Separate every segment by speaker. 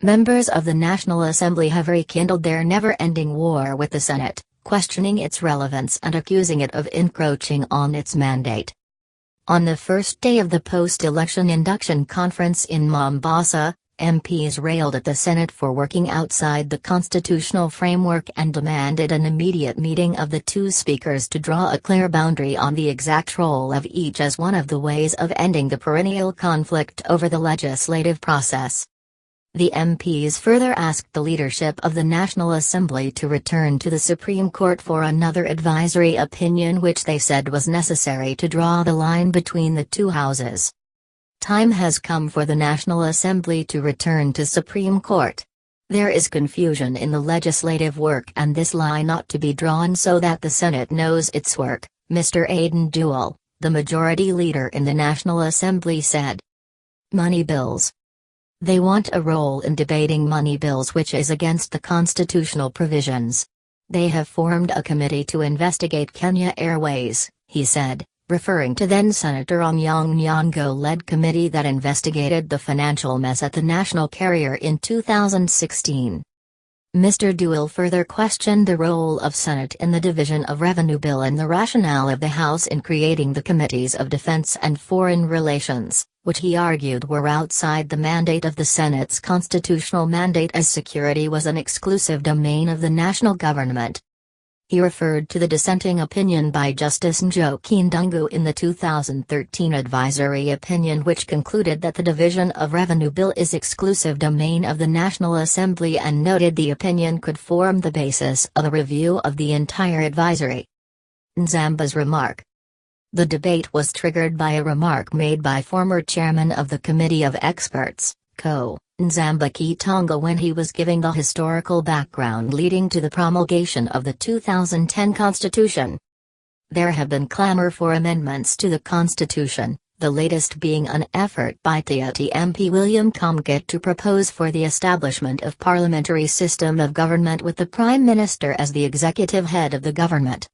Speaker 1: Members of the National Assembly have rekindled their never-ending war with the Senate, questioning its relevance and accusing it of encroaching on its mandate. On the first day of the post-election induction conference in Mombasa, MPs railed at the Senate for working outside the constitutional framework and demanded an immediate meeting of the two speakers to draw a clear boundary on the exact role of each as one of the ways of ending the perennial conflict over the legislative process. The MPs further asked the leadership of the National Assembly to return to the Supreme Court for another advisory opinion, which they said was necessary to draw the line between the two houses. Time has come for the National Assembly to return to Supreme Court. There is confusion in the legislative work and this line ought to be drawn so that the Senate knows its work, Mr. Aden Duale, the majority leader in the National Assembly said. Money bills. They want a role in debating money bills, which is against the constitutional provisions. They have formed a committee to investigate Kenya Airways, he said, referring to then-Senator Anyang' Nyong'o-led committee that investigated the financial mess at the national carrier in 2016. Mr. Duale further questioned the role of Senate in the division of revenue bill and the rationale of the House in creating the Committees of Defense and Foreign Relations, which he argued were outside the mandate of the Senate's constitutional mandate, as security was an exclusive domain of the national government. He referred to the dissenting opinion by Justice Njoki Ndungu in the 2013 advisory opinion, which concluded that the division of revenue bill is exclusive domain of the National Assembly, and noted the opinion could form the basis of a review of the entire advisory. Nzamba's remark. The debate was triggered by a remark made by former chairman of the Committee of Experts, Co. Nzamba Kitonga, when he was giving the historical background leading to the promulgation of the 2010 Constitution. There have been clamor for amendments to the Constitution, the latest being an effort by Tiati MP William Kamkit to propose for the establishment of parliamentary system of government with the Prime Minister as the executive head of the government.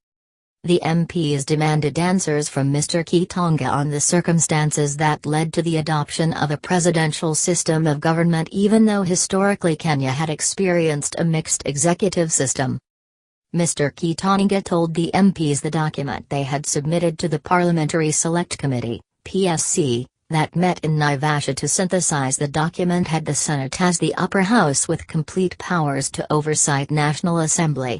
Speaker 1: The MPs demanded answers from Mr. Kitonga on the circumstances that led to the adoption of a presidential system of government, even though historically Kenya had experienced a mixed executive system. Mr. Kitonga told the MPs the document they had submitted to the Parliamentary Select Committee, PSC, that met in Naivasha to synthesize the document had the Senate as the upper house with complete powers to oversight National Assembly.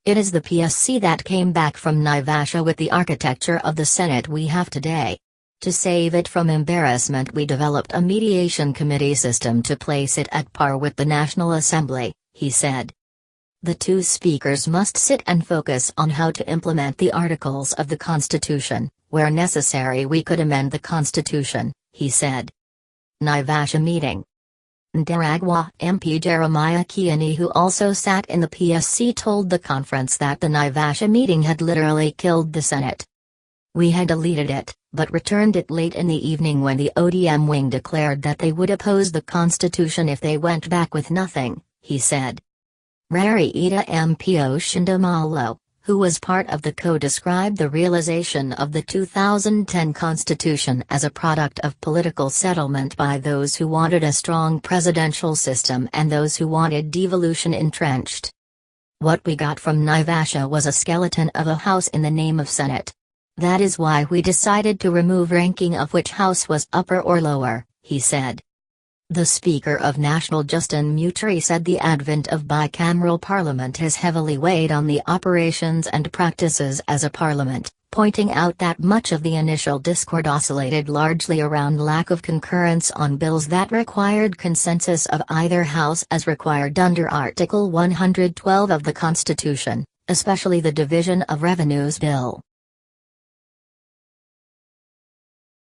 Speaker 1: It is the PSC that came back from Naivasha with the architecture of the Senate we have today. To save it from embarrassment, we developed a mediation committee system to place it at par with the National Assembly, he said. The two speakers must sit and focus on how to implement the articles of the Constitution. Where necessary, we could amend the Constitution, he said. Naivasha meeting. Ndaragwa MP Jeremiah Kiani, who also sat in the PSC, told the conference that the Naivasha meeting had literally killed the Senate. We had deleted it, but returned it late in the evening when the ODM wing declared that they would oppose the Constitution if they went back with nothing, he said. Rariita MP Oshindamalo, who was part of the described the realization of the 2010 Constitution as a product of political settlement by those who wanted a strong presidential system and those who wanted devolution entrenched. What we got from Naivasha was a skeleton of a house in the name of Senate. That is why we decided to remove ranking of which house was upper or lower, he said. The Speaker of National Justin Muturi said the advent of bicameral parliament has heavily weighed on the operations and practices as a parliament, pointing out that much of the initial discord oscillated largely around lack of concurrence on bills that required consensus of either house as required under Article 112 of the Constitution, especially the Division of Revenues Bill.